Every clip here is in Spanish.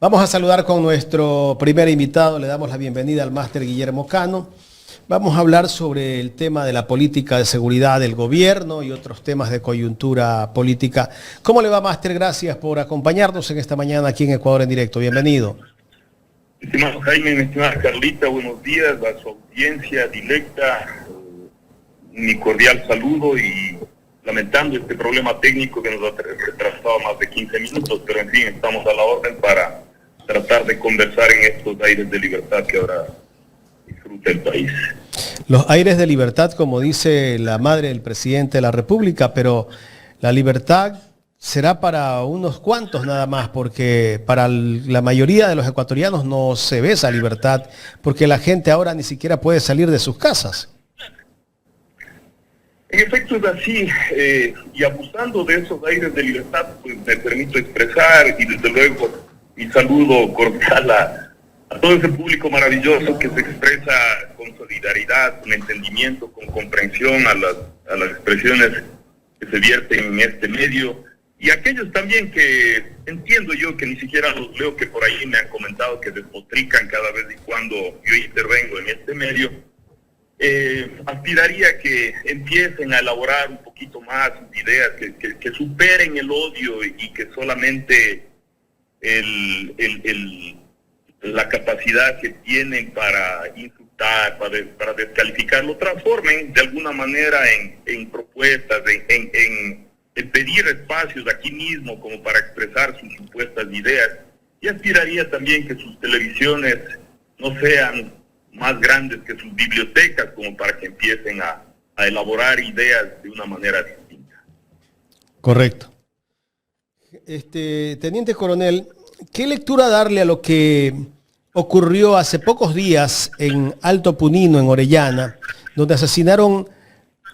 Vamos a saludar con nuestro primer invitado. Le damos la bienvenida al máster Guillermo Cano. Vamos a hablar sobre el tema de la política de seguridad del gobierno y otros temas de coyuntura política. ¿Cómo le va, máster? Gracias por acompañarnos en esta mañana aquí en Ecuador en Directo. Bienvenido. Estimado Jaime, estimada Carlita, buenos días a su audiencia directa. Mi cordial saludo y lamentando este problema técnico que nos ha retrasado más de 15 minutos, pero en fin, estamos a la orden para tratar de conversar en estos aires de libertad que ahora disfruta el país. Los aires de libertad, como dice la madre del presidente de la República, pero la libertad será para unos cuantos nada más, porque para la mayoría de los ecuatorianos no se ve esa libertad, porque la gente ahora ni siquiera puede salir de sus casas. En efecto es así, y abusando de esos aires de libertad, pues me permito expresar y desde luego mi saludo cordial a todo ese público maravilloso que se expresa con solidaridad, con entendimiento, con comprensión a las expresiones que se vierten en este medio, y aquellos también que entiendo yo que ni siquiera los leo, que por ahí me han comentado que despotrican cada vez y cuando yo intervengo en este medio. Aspiraría que empiecen a elaborar un poquito más sus ideas, que superen el odio y que solamente la capacidad que tienen para insultar, para descalificar, lo transformen de alguna manera en propuestas, en pedir espacios aquí mismo como para expresar sus supuestas ideas. Y aspiraría también que sus televisiones no sean más grandes que sus bibliotecas, como para que empiecen a elaborar ideas de una manera distinta. Correcto. Teniente Coronel, ¿qué lectura darle a lo que ocurrió hace pocos días en Alto Punino, en Orellana, donde asesinaron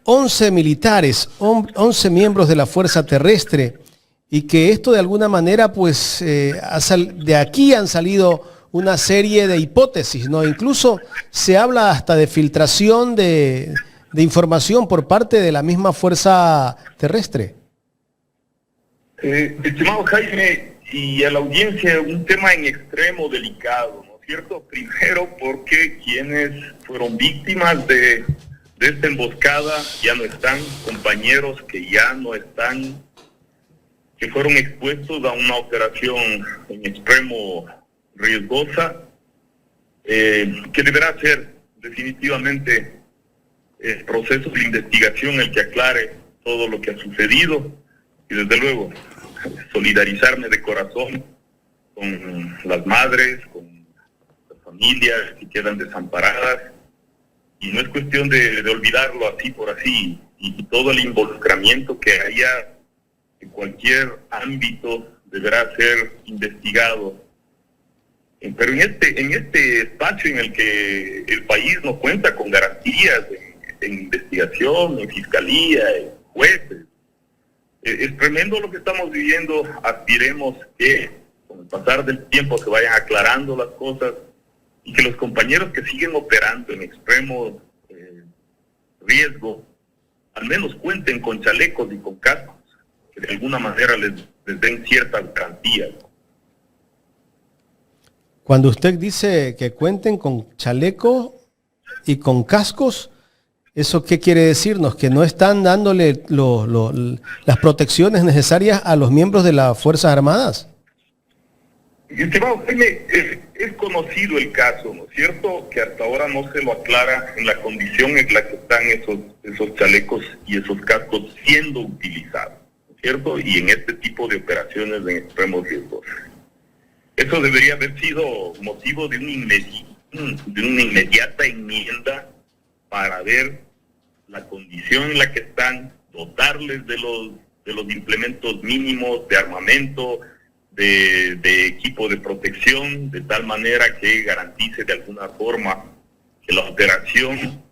11 militares, 11 miembros de la Fuerza Terrestre, y que esto de alguna manera, pues, de aquí han salido una serie de hipótesis, ¿no? Incluso se habla hasta de filtración de información por parte de la misma Fuerza Terrestre. Estimado Jaime, y a la audiencia, un tema en extremo delicado, ¿no es cierto? Primero porque quienes fueron víctimas de esta emboscada ya no están, compañeros que ya no están, que fueron expuestos a una operación en extremo riesgosa, que deberá ser definitivamente el proceso de investigación el que aclare todo lo que ha sucedido, y desde luego solidarizarme de corazón con las madres, con las familias que quedan desamparadas, y no es cuestión de olvidarlo así por así, y todo el involucramiento que haya en cualquier ámbito deberá ser investigado. Pero en este espacio en el que el país no cuenta con garantías en investigación, en fiscalía, en jueces, es tremendo lo que estamos viviendo. Aspiremos que con el pasar del tiempo se vayan aclarando las cosas y que los compañeros que siguen operando en extremo riesgo al menos cuenten con chalecos y con cascos que de alguna manera les den ciertas garantías. Cuando usted dice que cuenten con chaleco y con cascos, ¿eso qué quiere decirnos? ¿Que no están dándole las protecciones necesarias a los miembros de las Fuerzas Armadas? Estimado Jaime, es conocido el caso, ¿no es cierto? Que hasta ahora no se lo aclara en la condición en la que están esos chalecos y esos cascos siendo utilizados, ¿no es cierto? Y en este tipo de operaciones en extremos riesgos. Eso debería haber sido motivo de una inmediata enmienda para ver la condición en la que están, dotarles de los implementos mínimos de armamento, de equipo de protección, de tal manera que garantice de alguna forma que la operación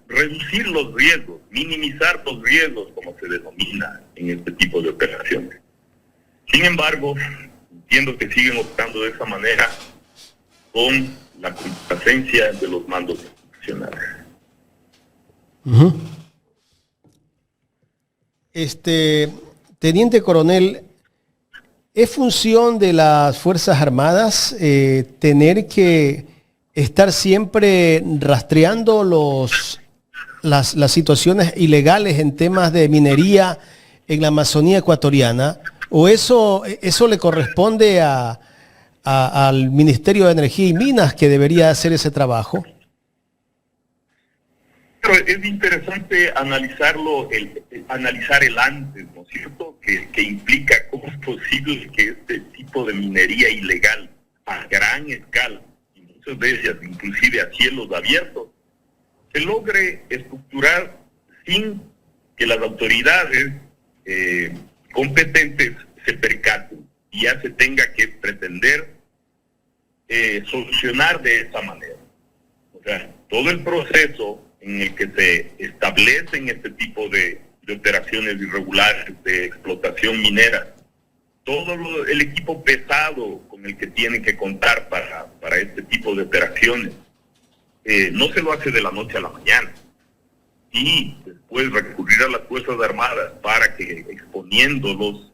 reducir los riesgos, minimizar los riesgos, como se denomina en este tipo de operaciones. Sin embargo, entiendo que siguen optando de esa manera con la complacencia de los mandos institucionales. Teniente Coronel, ¿Es función de las Fuerzas Armadas tener que estar siempre rastreando las situaciones ilegales en temas de minería en la Amazonía ecuatoriana? ¿O eso le corresponde al Ministerio de Energía y Minas, que debería hacer ese trabajo? Pero es interesante analizarlo, analizar el antes, ¿no es cierto? Que implica cómo es posible que este tipo de minería ilegal a gran escala, y muchas de ellas inclusive a cielos abiertos, se logre estructurar sin que las autoridades competentes se percaten y ya se tenga que pretender solucionar de esa manera. O sea, todo el proceso en el que se establecen este tipo de operaciones irregulares de explotación minera, todo el equipo pesado con el que tienen que contar para este tipo de operaciones, no se lo hace de la noche a la mañana. Y después recurrir a las Fuerzas Armadas para que exponiéndolos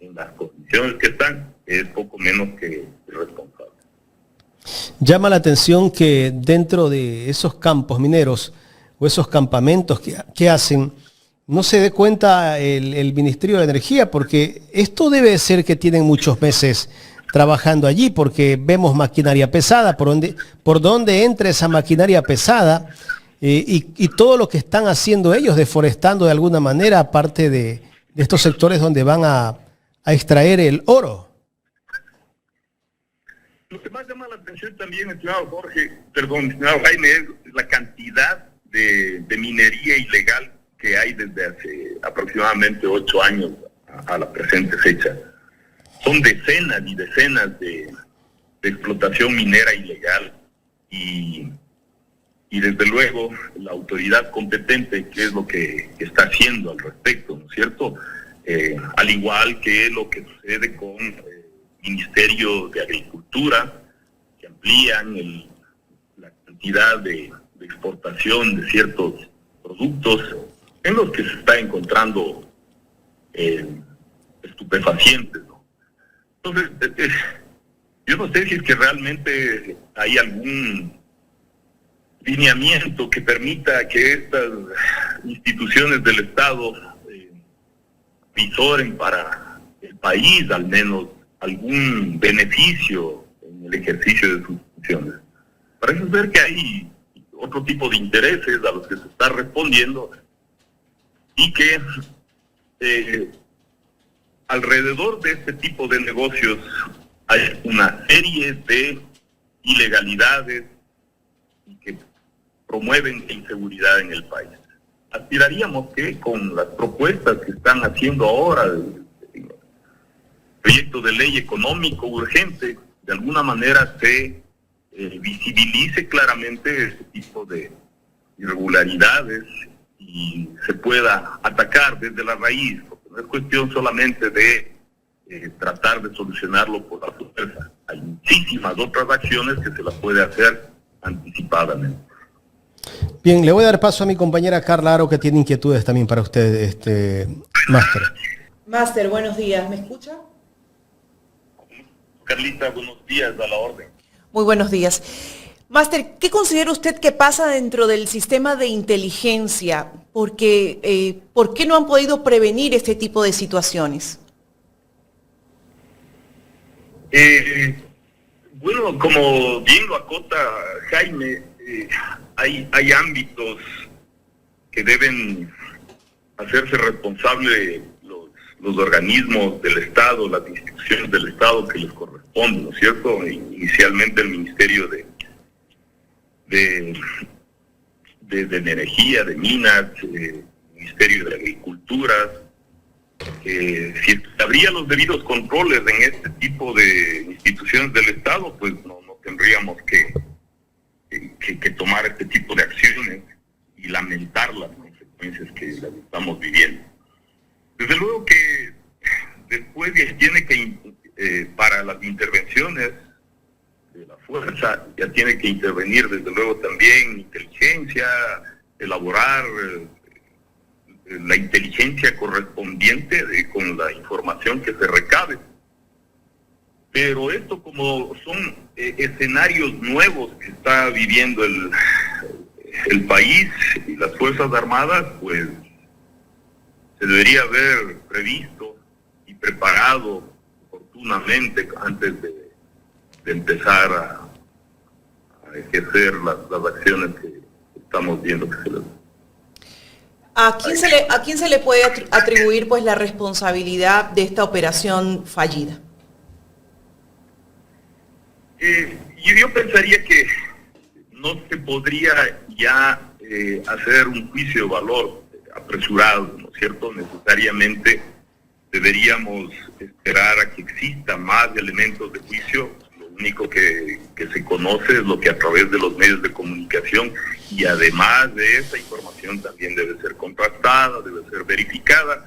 en las condiciones que están, es poco menos que irresponsable. Llama la atención que dentro de esos campos mineros o esos campamentos que hacen, no se dé cuenta el Ministerio de Energía, porque esto debe ser que tienen muchos meses trabajando allí, porque vemos maquinaria pesada, por donde entra esa maquinaria pesada, y todo lo que están haciendo ellos, deforestando de alguna manera, aparte de estos sectores donde van a extraer el oro. Lo que más llama la atención también, estimado Jaime, es la cantidad de minería ilegal que hay desde hace aproximadamente 8 años a la presente fecha. Son decenas y decenas de explotación minera ilegal y desde luego la autoridad competente, ¿qué es lo que está haciendo al respecto, ¿no es cierto? Al igual que lo que sucede con el Ministerio de Agricultura, que amplían la cantidad de exportación de ciertos productos en los que se está encontrando estupefacientes, ¿no? Entonces, yo no sé si es que realmente hay algún lineamiento que permita que estas instituciones del Estado visoren para el país al menos algún beneficio en el ejercicio de sus funciones. Parece ser que hay otro tipo de intereses a los que se está respondiendo y que alrededor de este tipo de negocios hay una serie de ilegalidades y que promueven la inseguridad en el país. Aspiraríamos que con las propuestas que están haciendo ahora, el proyecto de ley económico urgente, de alguna manera se visibilice claramente este tipo de irregularidades y se pueda atacar desde la raíz, porque no es cuestión solamente de tratar de solucionarlo por la fuerza. Hay muchísimas otras acciones que se las puede hacer anticipadamente. Bien, le voy a dar paso a mi compañera Carla Aro, que tiene inquietudes también para usted, Máster. Máster, buenos días, ¿me escucha? Carlita, buenos días, a la orden. Muy buenos días. Máster, ¿qué considera usted que pasa dentro del sistema de inteligencia? Porque, ¿por qué no han podido prevenir este tipo de situaciones? Bueno, como bien lo acota Jaime, hay ámbitos que deben hacerse responsable los organismos del Estado, las instituciones del Estado que les corresponden, ¿no es cierto? Inicialmente el Ministerio de Energía, de Minas, Ministerio de Agricultura. Si habría los debidos controles en este tipo de instituciones del Estado, pues no tendríamos que tomar este tipo de acciones y lamentar las consecuencias que las estamos viviendo. Desde luego que después tiene que, para las intervenciones de la fuerza, ya tiene que intervenir desde luego también inteligencia, elaborar la inteligencia correspondiente con la información que se recabe. Pero esto, como son escenarios nuevos que está viviendo el país y las Fuerzas Armadas, pues se debería haber previsto y preparado oportunamente antes de empezar a ejercer las acciones que estamos viendo que se les... ¿A quién se le puede atribuir pues la responsabilidad de esta operación fallida? Yo pensaría que no se podría ya hacer un juicio de valor apresurado, ¿no es cierto? Necesariamente deberíamos esperar a que exista más elementos de juicio. Lo único que se conoce es lo que a través de los medios de comunicación, y además de esa información también debe ser contrastada, debe ser verificada,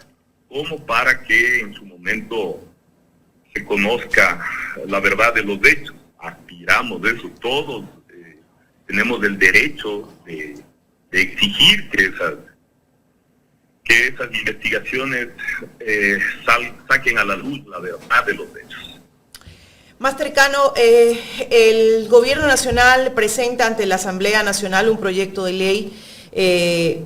como para que en su momento se conozca la verdad de los hechos. Aspiramos de eso todos, tenemos el derecho de exigir que esas investigaciones saquen a la luz la verdad de los hechos. Máster Cano, el Gobierno Nacional presenta ante la Asamblea Nacional un proyecto de ley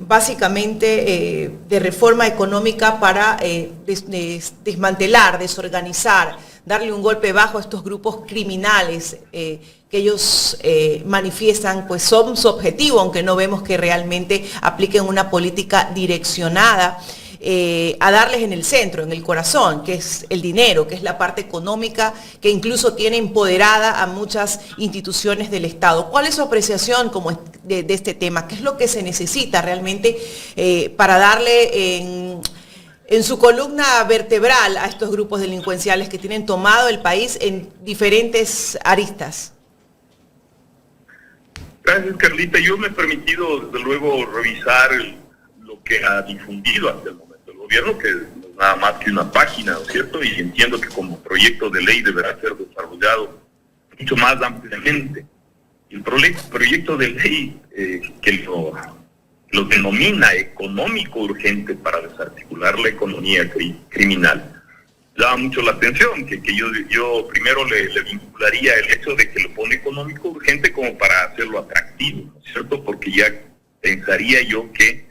básicamente de reforma económica para desmantelar, desorganizar, darle un golpe bajo a estos grupos criminales que ellos manifiestan, pues son su objetivo, aunque no vemos que realmente apliquen una política direccionada a darles en el centro, en el corazón, que es el dinero, que es la parte económica que incluso tiene empoderada a muchas instituciones del Estado. ¿Cuál es su apreciación de este tema? ¿Qué es lo que se necesita realmente para darle en su columna vertebral a estos grupos delincuenciales que tienen tomado el país en diferentes aristas? Gracias, Carlita. Yo me he permitido, desde luego, revisar lo que ha difundido hasta el momento el gobierno, que no es nada más que una página, ¿no es cierto? Y entiendo que como proyecto de ley deberá ser desarrollado mucho más ampliamente. El proyecto de ley que lo denomina económico urgente para desarticular la economía criminal, llama mucho la atención, que yo primero le vincularía el hecho de que lo pone económico urgente como para hacerlo atractivo, ¿no es cierto? Porque ya pensaría yo que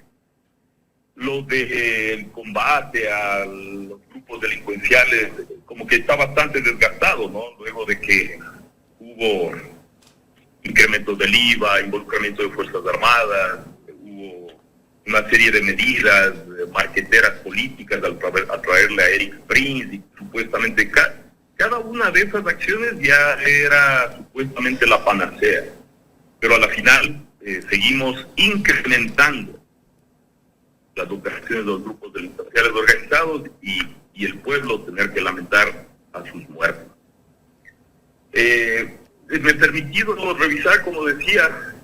lo del combate a los grupos delincuenciales como que está bastante desgastado, ¿no? Luego de que hubo incrementos del IVA, involucramiento de Fuerzas Armadas, hubo una serie de medidas marqueteras políticas al atraerle a Eric Prince, y supuestamente cada una de esas acciones ya era supuestamente la panacea, pero a la final seguimos incrementando las operaciones de los grupos delincuenciales organizados y el pueblo tener que lamentar a sus muertos. Me he permitido revisar, como decía,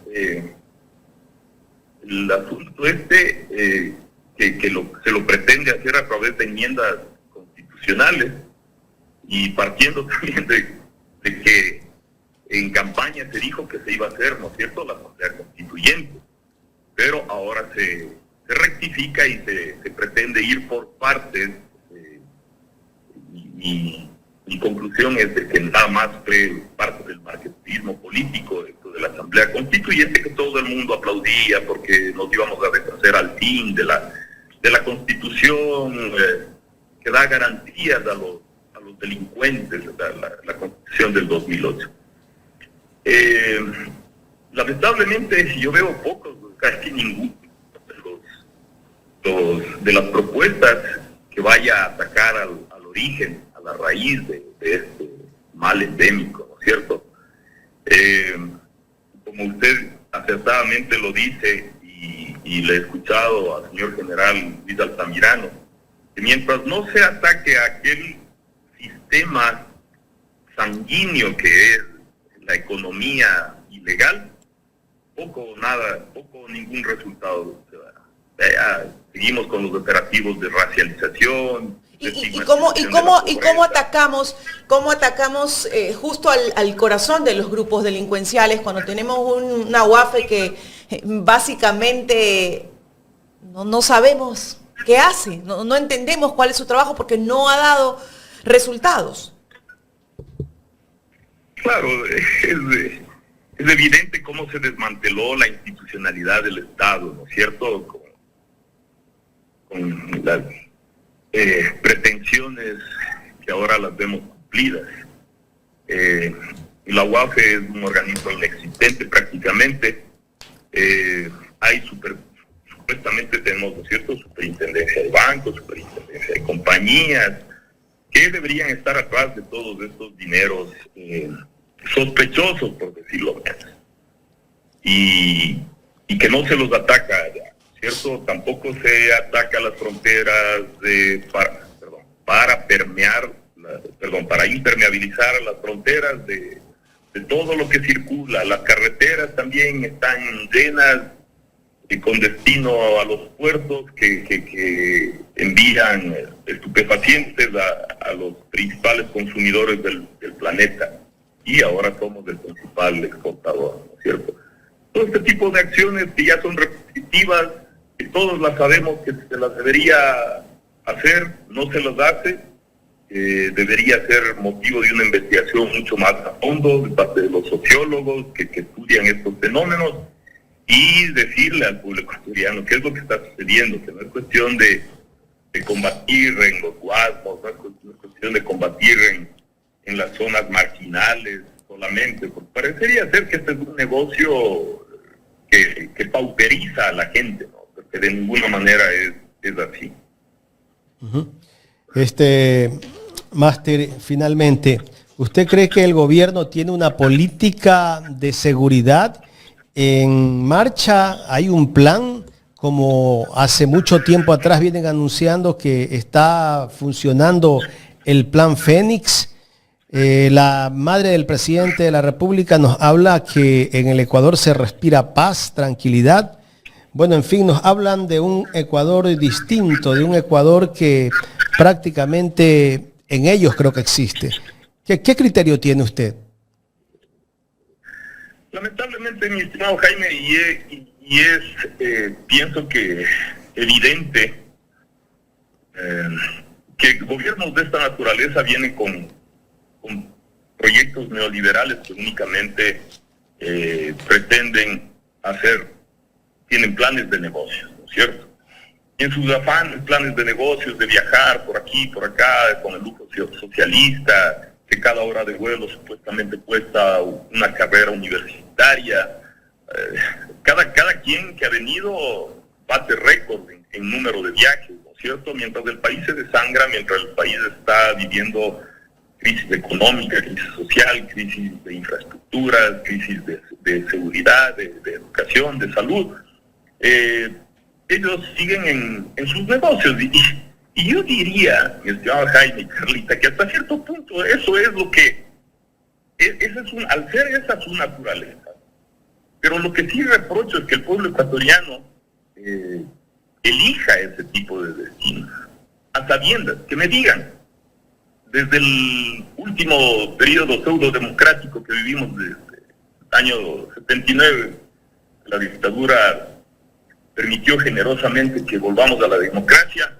el asunto que se lo pretende hacer a través de enmiendas constitucionales, y partiendo también de que en campaña se dijo que se iba a hacer, ¿no es cierto?, la Asamblea Constituyente, pero ahora se rectifica y se pretende ir por partes. Mi conclusión es de que nada más fue parte del marketismo político dentro de la Asamblea Constituyente, que todo el mundo aplaudía porque nos íbamos a deshacer al fin de la Constitución que da garantías a los delincuentes, la Constitución del 2008. Lamentablemente yo veo pocos, casi ninguno de las propuestas que vaya a atacar al origen, a la raíz de este mal endémico, ¿no es cierto? Como usted acertadamente lo dice, y le he escuchado al señor general Luis Altamirano, que mientras no se ataque a aquel sistema sanguíneo que es la economía ilegal, poco o ningún resultado se dará. Seguimos con los operativos de racialización. ¿Y cómo atacamos justo al corazón de los grupos delincuenciales cuando tenemos una UAFE que básicamente no sabemos qué hace, no entendemos cuál es su trabajo porque no ha dado resultados? Claro, es evidente cómo se desmanteló la institucionalidad del Estado, ¿no es cierto? Con las pretensiones que ahora las vemos cumplidas. La UAFE es un organismo inexistente prácticamente. Hay supuestamente tenemos, ¿no es cierto?, superintendencia de bancos, superintendencia de compañías, que deberían estar atrás de todos estos dineros sospechosos, por decirlo menos. Y que no se los ataca, ¿cierto? Tampoco se ataca las fronteras para impermeabilizar las fronteras de todo lo que circula. Las carreteras también están llenas con destino a los puertos que envían estupefacientes a los principales consumidores del planeta, y ahora somos el principal exportador, ¿no es cierto? Todo este tipo de acciones que ya son repetitivas, que todos las sabemos que se las debería hacer, no se las hace. Debería ser motivo de una investigación mucho más a fondo de parte de los sociólogos que estudian estos fenómenos, y decirle al pueblo ecuatoriano qué es lo que está sucediendo, que no es cuestión de combatir en los guasmos, no es cuestión de combatir en las zonas marginales solamente, porque parecería ser que este es un negocio que pauperiza a la gente, ¿no? Porque de ninguna manera es así. Uh-huh. Máster, finalmente, ¿usted cree que el gobierno tiene una política de seguridad en marcha? ¿Hay un plan, como hace mucho tiempo atrás vienen anunciando que está funcionando el plan Fénix? La madre del presidente de la República nos habla que en el Ecuador se respira paz, tranquilidad. Bueno, en fin, nos hablan de un Ecuador distinto, de un Ecuador que prácticamente en ellos creo que existe. ¿Qué criterio tiene usted? Lamentablemente, mi estimado Jaime, pienso que evidente que gobiernos de esta naturaleza vienen con proyectos neoliberales que únicamente pretenden tienen planes de negocios, ¿no es cierto? Y en sus afanes, planes de negocios, de viajar por aquí, por acá, con el lujo socialista, que cada hora de vuelo supuestamente cuesta una carrera universitaria. Cada quien que ha venido bate récord en número de viajes, ¿no es cierto? Mientras el país se desangra, mientras el país está viviendo crisis económica, crisis social, crisis de infraestructuras, crisis de seguridad, de educación, de salud, ellos siguen en sus negocios. Y yo diría, mi estimado Jaime y Carlita, que hasta cierto punto eso es lo que, al ser esa su naturaleza. Pero lo que sí reprocho es que el pueblo ecuatoriano elija ese tipo de destinos, a sabiendas, que me digan, desde el último periodo pseudo-democrático que vivimos desde el año 79, la dictadura permitió generosamente que volvamos a la democracia,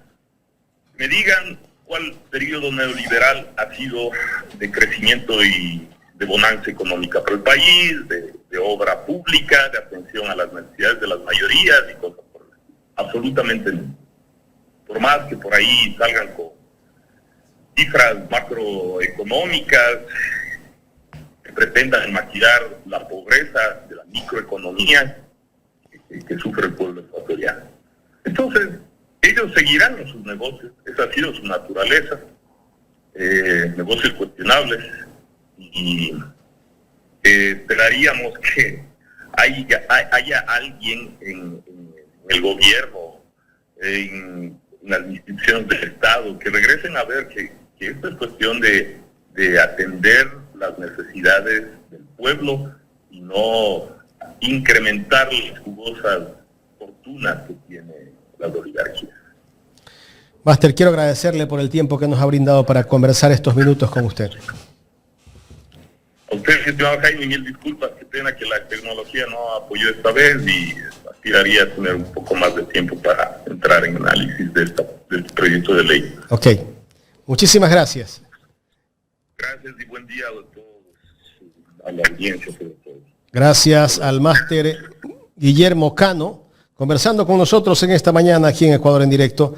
me digan cuál periodo neoliberal ha sido de crecimiento y de bonanza económica para el país, de obra pública, de atención a las necesidades de las mayorías y cosas por el estilo. Absolutamente no. Por más que por ahí salgan con cifras macroeconómicas que pretendan maquillar la pobreza de la microeconomía que sufre el pueblo ecuatoriano. Entonces, ellos seguirán en sus negocios, esa ha sido su naturaleza, negocios cuestionables, y esperaríamos que haya alguien en el gobierno, en las instituciones del Estado, que regresen a ver que esto es cuestión de atender las necesidades del pueblo y no incrementar las jugosas fortunas que tiene las oligarquías. Máster, quiero agradecerle por el tiempo que nos ha brindado para conversar estos minutos con usted. A usted, estimado Jaime, mil disculpas, qué pena que la tecnología no apoyó esta vez y aspiraría a tener un poco más de tiempo para entrar en análisis de este proyecto de ley. Ok, muchísimas gracias. Gracias y buen día a todos. a la audiencia sobre todo. Gracias al máster Guillermo Cano, conversando con nosotros en esta mañana aquí en Ecuador en Directo.